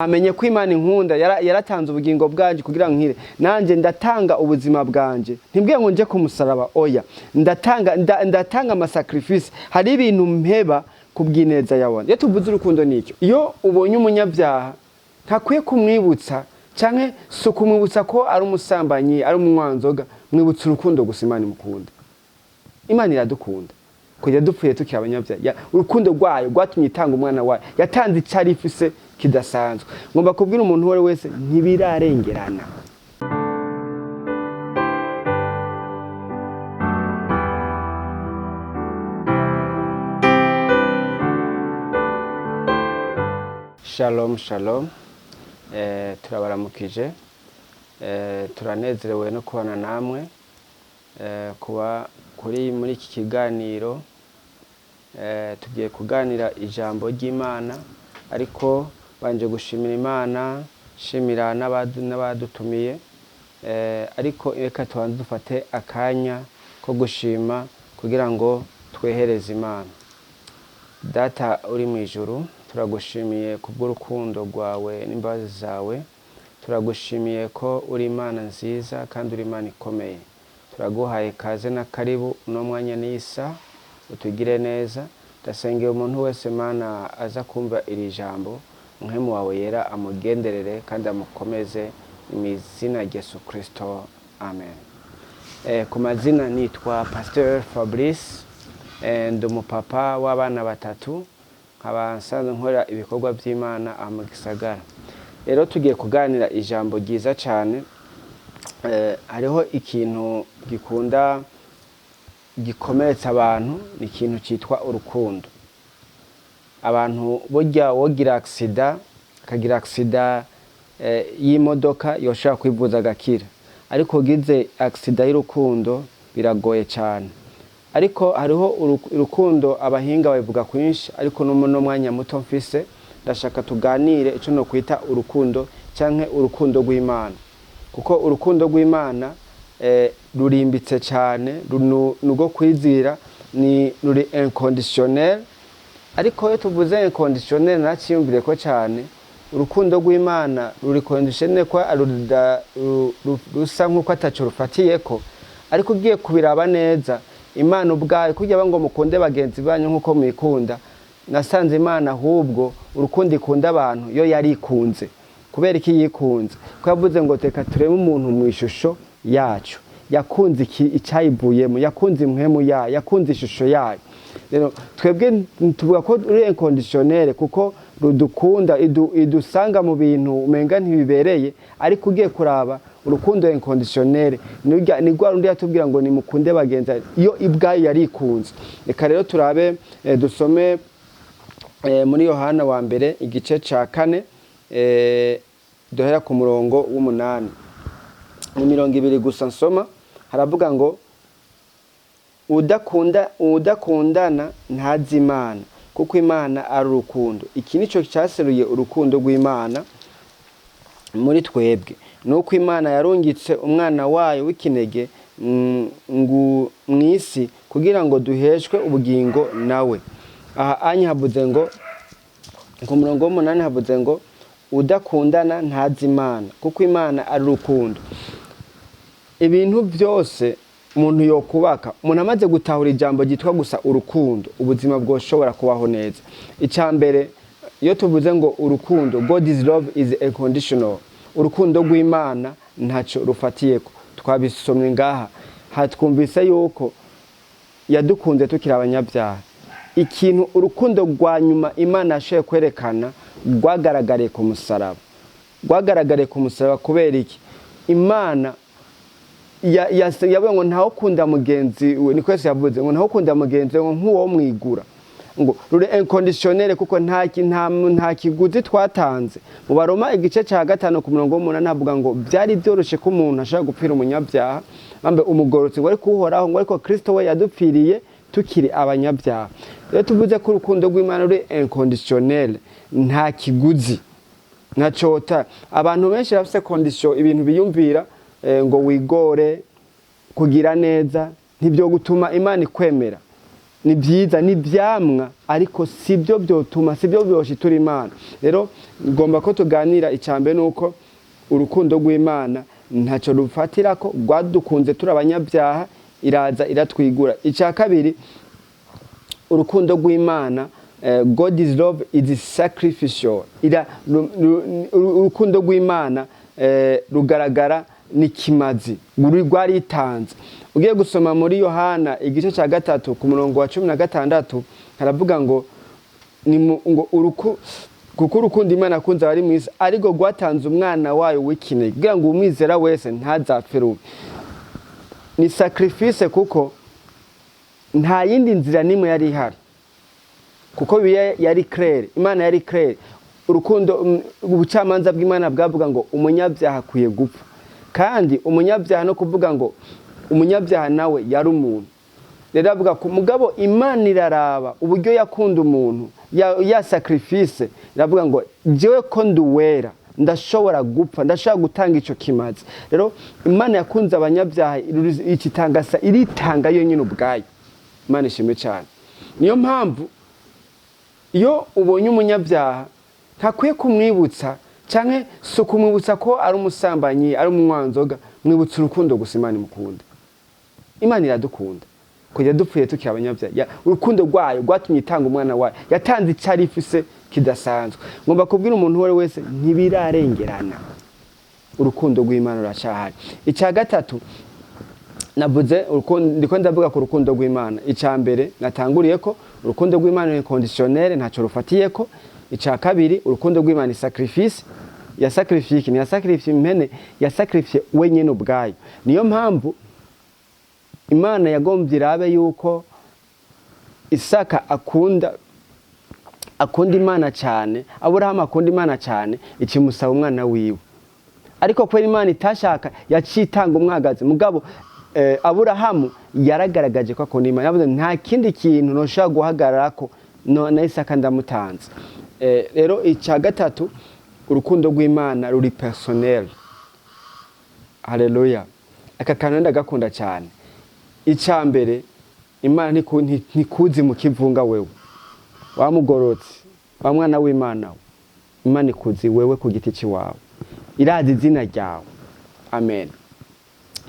amenye ko Imana inkunda yaratanze ubugingo bwanje kugira nkire nanje ndatanga ubuzima bwanje ntibwiye ngo nje kumusaraba oya ndatanga amasacrifice hari ibintu mpeba kubwineza yabona iyo tuvuze urukundo nicyo iyo ubonye umunyabyaha ntakwiye kumwibutsa canke so kumwibutsa ko ari umusambanyi ari umwanzoga mwibutsa urukundo gusa Imana imukunda Imana iradukunda kujya dupfuye tukiri abanyabyaha urukundo rwayo rwatumye itanga umwana wayo yatanze icari ifise kidasanzwe ngomba kubwira umuntu uwo wese ntibirarengerana Shalom shalom turabaramukije turanezerewe no kubana namwe kuba kuri muri iki kiganiro tugiye kuganira ijambo ry'Imana ariko banje gushimira Imana shimira n'abadutumiye ariko reka tubanze dufate akanya ko gushima kugira ngo twehereze Imana. Data uri mu ijuru turagushimiye kubw'urukundo rwawe n'imbabazi zawe, turagushimiye ko uri Imana nziza kandi uri Imana ikomeye. Turaguhaye kaze na karibu uno mwanya n'isa utugire neza. Ndasengera umuntu wese Mana aza kumva iri jambo Muhemu wawe yera amugenderere kandi amukomeze mu izina rya Yesu Kristo, amen. Ku mazina nitwa Pasteur Fabrice, ndi umupapa w'abana batatu, nkaba nsanzwe nkora ibikorwa by'Imana mu gisagara. Rero tugiye kuganira ijambo ryiza cyane. Hariho ikintu gikomeretsa abantu, ni ikintu cyitwa urukundo. Abantu burya wogira accident kagira accident y'imodoka yoshaka kwivuza agakira, ariko ugize accident y'urukundo biragoye cyane. Ariko hariho urukundo abahinga bavuga kwinshi, ariko no mwanya muto mfise ndashaka tuganire ico no kwita urukundo canke urukundo rw'Imana, kuko urukundo rw'Imana rurimbitse cyane, nugo kwizira, ni ruri inconditionnel. Ariko iyo tuvuze inconditionnel nakiyumvire ko cyane urukundo rw'Imana ruri conditionnel ko rusa nkuko ataco rufatiyeko, ariko ugiye kubiraba neza Imana ubwayo kujya ngo mukunde bagenzi banyu nkuko mwikunda. Nasanze Imana ahubwo urukundo ikunda abantu yo yarikunze. Kubera iki yikunze? Ko yavuze ngo teka turebe umuntu mu ishusho yacu, yakunze icyayivuyemo, yakunze impwemu yayo, yakunze ishusho yayo. Rero twebwe tuvuga ko uri inconditionnel kuko rudukunda, idusanga mu bintu umenga ntibibereye, ariko ugiye kuraba urukundo inconditionnel ni rwa rundi yatubwira ngo nimukunde bagenzi iyo ibwayo yarikunze. Reka rero turabe dusome muri Yohana wa mbere igice ca 4 dohera ku murongo w'8. Ni 20 gusa nsoma. Haravuga ngo udakundana ntazi Imana, kuko Imana ari urukundo. Iki nico cyaseruye urukundo rw'Imana muri twebwe, nuko Imana yarungitse umwana wayo w'ikinege mw'isi kugira ngo duheshwe ubugingo nawe. Aha anya havuze ngo ku murongo w'8 havuze ngo udakundana ntazi Imana, kuko Imana ari urukundo. Ibintu byose umuntu yokubaka, umuntu amaze gutahura ijambo gitwa gusa urukundo, ubuzima bwoshobora kubaho neza. Icambere iyo tuvuze ngo urukundo, God's love is unconditional, urukundo rw'Imana ntaco rufatiyeko. Twabisomye ngaha, hatwumvise yuko yadukunze tukiri abanyabyaha. Ikintu urukundo rwa nyuma Imana yashoboye kwerekana rwagaragariye ku musaraba. Rwagaragariye ku musaraba kubera iki? Imana yavuze ngo ntaho kunda mugenzi we, niko Yesu yavuze ngo ntaho kunda mugenzi we nk'uwo mwigura, ngo ruri inconditionnel kuko nta kiguzi twatanze. Mu Baroma igice ca 5 ku murongo w'8 navuga ngo byari byoroshe ko umuntu ashaka gupfira umunyabyaha, bambe umugorotsi ngo ariko uhoraho, ngo ariko Kristo we yadupfiriye tukiri abanyabyaha. Rero tuvuze ko urukundo rw'Imana ruri inconditionnel, nta kiguzi, nta cota. Abantu benshi bafise condition, ibintu biyumvira ngo wigore kugira neza ntibyo gutuma Imana ikwemera. ni byiza ni byamwa ariko sibyo byotuma sibyo byoshitura Imana. Rero ngomba ko tuganira icambe nuko urukundo rw'Imana ntacyo rufatira ko rwadukunze turi abanyabyaha iraza iratwigura. Icya kabiri, urukundo rw'Imana, God's love is sacrificial. Urukundo rw'Imana rugaragara ni kimazi rwaritanze. Ugiye gusoma muri Yohana igice cya 3 ku murongo wa 16 haravuga ngo kuko urukundo Imana akunze abari mu isi ariko rwatanze umwana wayo w'ikinege kugira ngo umwizera wese ntazapfe rubi. Ni sacrifice kuko nta yindi nzira nimwe yari ihari, kuko yari clair, Imana yari clair. Urukundo ubucamanza bw'Imana bwavuga ngo umunyabyaha akwiye gupfa, kandi umunyabyaha no kuvuga ngo umunyabyaha nawe yari umuntu. Rero avuga ko mugabo Imana iraraba uburyo yakunda umuntu ya sacrifice, iravuga ngo jewe ko nduwera ndashobora gupfa, ndashobora gutanga ico kimazi. Rero Imana yakunze abanyabyaha ikitangasa iritanga yonyine ubwayo. Imana ishimwe cyane. Niyo mpamvu iyo ubonye umunyabyaha ntakwiye kumwibutsa canke so kumwibutsa ko ari umusambanyi, ari umwanzoga, mwibutsa urukundo gusa Imana imukunda. Imana iradukunda kujya dupfuye tukiri abanyabyaha. Urukundo rwayo rwatumye itanga umwana wayo, yatanze icari ifise kidasanzwe. Ngomba kubwira umuntu wese ntibirarengerana, urukundo rw'Imana ruracahari. Icya gatatu navuze ndiko ndavuga ku rukundo rw'Imana. Icya mbere natanguriye ko urukundo rw'Imana ni conditionnel, ntacyo rufatiye ko. Icya kabiri, urukundo rw'Imana ni sacrifice, ya sacrifice ni ya sacrifice impene ya sacrifice wenyine ubwayo. Niyo mpamvu Imana yagombye irabe yuko Isaka akunda Imana cyane, Aburahamu akunda Imana cyane, ikimusaba umwana wiwe. Ariko kwera Imana itashaka yacitanga umwagazi. Mugabo Aburahamu yaragaragaje ko akunda Imana, yavuze nta kindi kintu noshaka guhagarara ko na Isaka ndamutanze. Rero icya gatatu, urukundo rw'Imana ruri personnel. Haleluya. Aka kantu ndagakunda cyane. Icya mbere, Imana ntikuzi mu kivunga wewe, wamugorotse, wa mwana w'Imana. Imana ikuzi wewe ku giti ciwawe, irazi izina ryawe. Amen.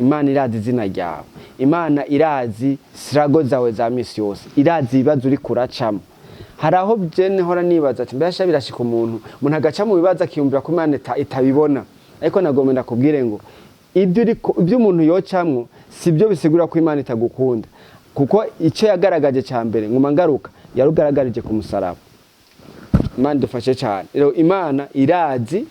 Imana irazi izina ryawe, Imana irazi sirago zawe za misi yose, irazi ibibazo uri kuracamo. Hari aho jene hora nibaza ati mbasha birashika umuntu agaca mu bibazo akiyumvira ko Imana itabibona. Ariko nagomba ndakubwire ngo ibyo umuntu yocamwo sibyo bisigura ko Imana itagukunda, kuko icyo yagaragaje cya mbere nguma ngaruka yarugaragarije ku musaraba. Imana dufashe cyane. Rero Imana irazi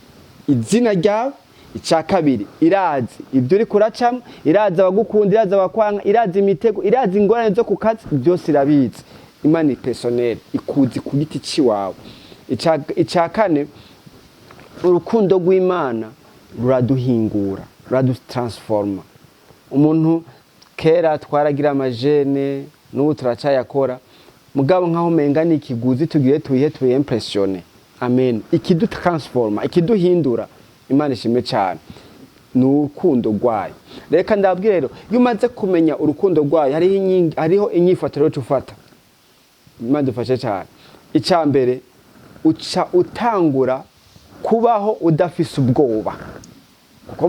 izina ryawe. Icya kabiri, irazi ibyo uri kuracamo, irazi abagukunda, irazi abakwanga, irazi imitego, irazi ingorane zo ku kazi, byose irabizi. Imana ni personnel, ikuzi ku giti ciwawe. Icya kane, urukundo rw'Imana ruraduhingura, ruradutransforma. Umuntu kera twaragira amajene, n'ubu turacayakora, mugabo nkaho menga ni ikiguzi tugiye tuyihe impressione. Amen. Ikidutransforma, ikiduhindura. Imana ishimwe cyane ni urukundo rwayo. Reka ndabwire rero, iyo umaze kumenya urukundo rwayo hariho inyifato yo cufata. Imana dufashe cyane. Icya mbere, uca utangura kubaho udafise ubwoba, kuko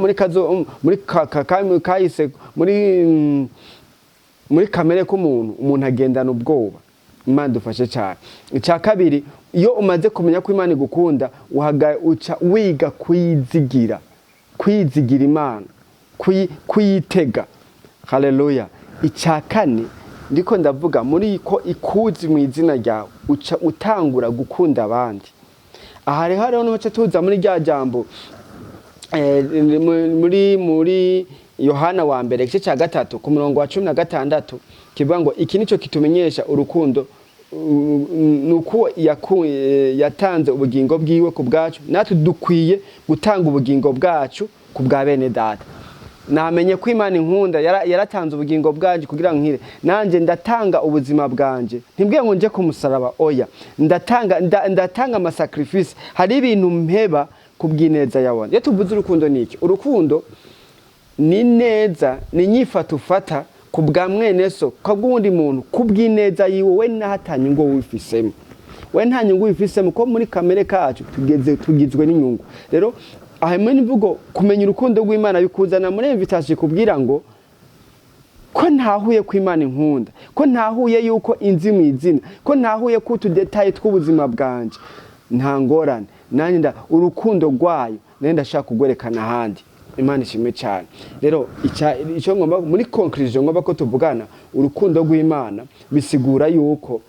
muri kamere k'umuntu agendana ubwoba. Imana dufashe cyane. Icya kabiri, iyo umaze kumenya ko Imana igukunda uca wiga kwizigira Imana, kuyitega. Haleluya. Icya kane, ndiko ndavuga muri ko ikuzi mu izina ryawe uca utangura gukunda abandi. Aha rero n'uce tuza muri rya jambo muri Yohana wa mbere igice cya 3 ku murongo wa 16 kivuga ngo iki nico kitumenyesha urukundo, nuko yatanze ubugingo bwiwe ku bwacu, natwe dukwiye gutanga ubugingo bwacu ku bwa bene data. Namenye ko Imana inkunda, yaratanze ubugingo bwaje kugira ngo nkire. Nanje ndatanga ubuzima bwanje, ntibwiye ngo nje ku musaraba, oya, ndatanga amasacrifice. Hari ibintu mpeba kubwineza yabona. Iyo tuvuze urukundo niki? Urukundo ni neza, ni nyifata ufata kubwa mwene so kubwundi muntu kubwineza yiwe we nahatanye ngo wifisemo we nta nyungu wifisemo ko muri kamere kacu tugizwe n'inyungu rero ahemwe nivugo kumenya urukundo rw'Imana bikuzana muri invitation kubwira ngo ko ntahuye ku Imana inkunda ko ntahuye yuko inzi mu izina ko ntahuye ku tudetaye tw'ubuzima bwanje nta ngorane nani nda urukundo rwayo nenda shaka kugwerekana handi Imana ishimwe cyane rero icyo ngomba muri conclusion ngomba ko tuvugana urukundo rw'Imana bisigura yuko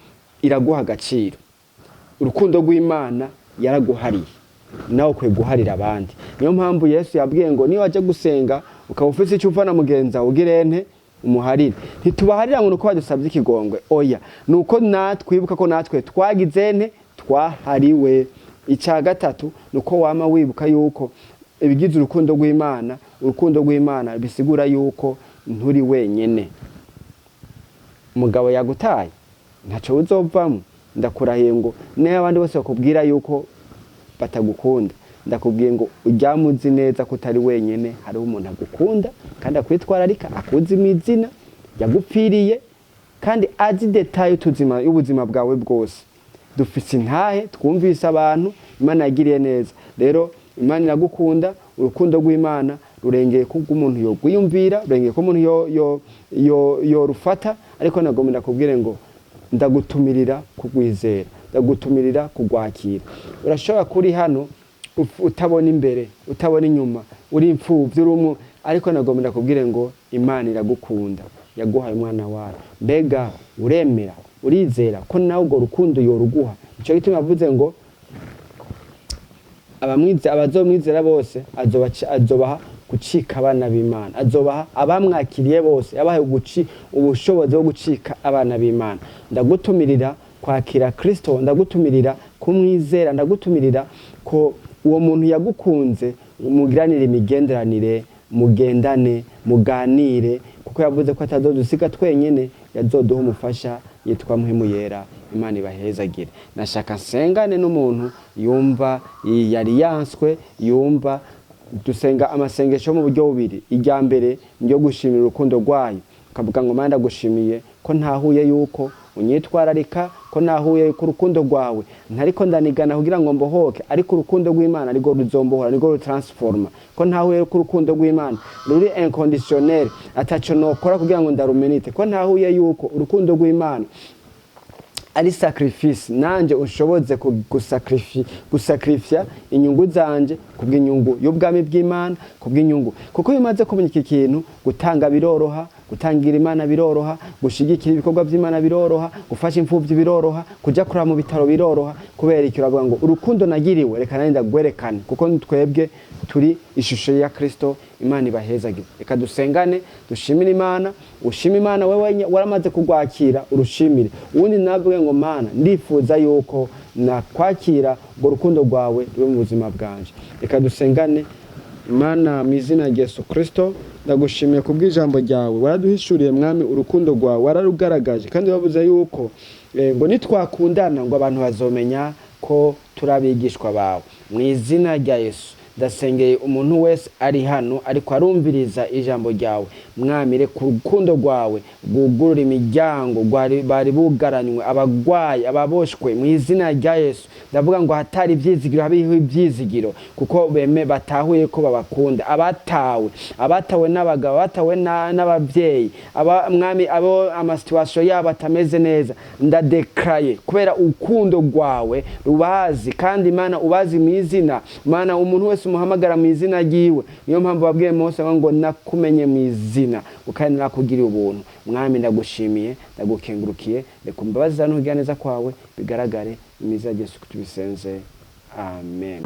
iraguha agaciro urukundo rw'Imana yaraguhariye nawe kwe guharira abandi niyo mpamvu Yesu yabwiye ngo niyo waje gusenga ukaba ufite icyo upfa na mugenza ugirente umuharire ntitubaharira ngo nuko badusabye ikigongwe oya nuko natwibuka ko natwe twagizene twahariwe icya gatatu nuko wama wibuka yuko ibigize urukundo rw'Imana bisigura yuko nturi wenyene umugabo yagutaye ntaco uzovamo ndakurahiye ngo ne abandi bose bakubwira yuko batagukunda ndakubwiye ngo ujyamuzi neza ko utari wenyene hari umuntu agukunda kandi akwitwararika akuzi imizina yagupfiriye kandi azi detail tuzima y'ubuzima bwawe bwose dufise intahe twumvise abantu Imana yagiriye neza rero Imana iragukunda urukundo rw'Imana rurengeye ko umuntu yo gwiyumvira rurengeye ko umuntu yo rufata ariko nagomba kubwire ngo ndagutumirira kugwizera ndagutumirira kugwakira urashobora kuri hano utabona imbere utabona inyuma uri imfuvyi urumu ariko nagomba kubwire ngo Imana iragukunda yaguhaye umwana wawe mbega uremera urizera ko nawe ubwo rukundo yoruguha ico gituma avuze ngo abazomwizera bose azobaha gucika abana b'Imana azobaha abamwakiriye bose yabahaye ubushobozi bwo gucika abana b'Imana ndagutumirira kwakira Kristo ndagutumirira kumwizera ndagutumirira ko uwo muntu yagukunze mugiranire imigenderanire mugendane muganire kuko yavuze ko atazodusiga twenyene yazoduha umufasha yitwa Muhemu Yera Imana ibahezagire nashaka sengane n'umuntu yumva yari yanswe yumva dusenga amasengesho mu buryo bubiri ijya mbere nyo gushimira urukundo rwayo kavuga ngo Mana gushimiye ko ntahuye yuko unyitwararika ko nahuye ku rukundo rwawe ntariko ndanigana kugira ngo mbohoke ariko urukundo rw'Imana rigo ruzombohora rigo rutransforma ko ntahuye ku rukundo rw'Imana ruri inconditionnel ataco nokora kugira ngo ndarumenite ko ntahuye yuko urukundo rw'Imana ari sacrifice nanje ushoboze gusacrifice inyungu zanje kubw'inyungu y'ubwami bw'Imana kubw'inyungu kuko bimaze kubona iki kintu gutanga biroroha gutangira Imana biroroha gushigikira ibikorwa by'Imana biroroha gufasha imfuvyi biroroha kuja kura mu bitaro biroroha kubera iki uravuga ngo urukundo nagiriwe reka nandi ndagwerekane kuko twebwe turi ishusho ya Kristo Imana ibahezagire reka dusengane dushimire Imana ushima Imana wewe waramaze kugwakira urushimire ubundi nabwe ngo Mana ndifuza yuko nakwakira ngo rukundo rwawe rube mu buzima bwanje reka dusengane Imana mu izina rya Yesu Kristo ndagushimiye kubw'ijambo ryawe waraduhishuriye mwami urukundo rwawe wararugaragaje kandi wavuze yuko ngo nitwakundana ngo abantu bazomenya ko turabigishwa bawe mu izina rya Yesu ndasengeye umuntu wese ari hano ariko arumviriza ijambo ryawe mwamire ku rukundo rwawe bugurura imiryango bari bugaranywe abagwayi ababoshwe mu izina rya Yesu ndavuga ngo hatari ibyizigiro habiho ibyizigiro kuko beme batahuye ko babakunda abatawe n'abagabo abatawe n'ababyeyi mwami abo amasituwasiyo yabo atameze neza ndadeclare kubera urukundo rwawe rubazi kandi Imana ubazi mu izina Imana umuntu wese umuhamagara mu izina ryiwe niyo mpamvu babwiye Mose ngo nakumenye mu izina ukandi nakugiriye ubuntu mwami ndagushimiye ndagukengurukiye reka imbabazi n'ugira neza kwawe bigaragare imiza Yesu tubisenze amen.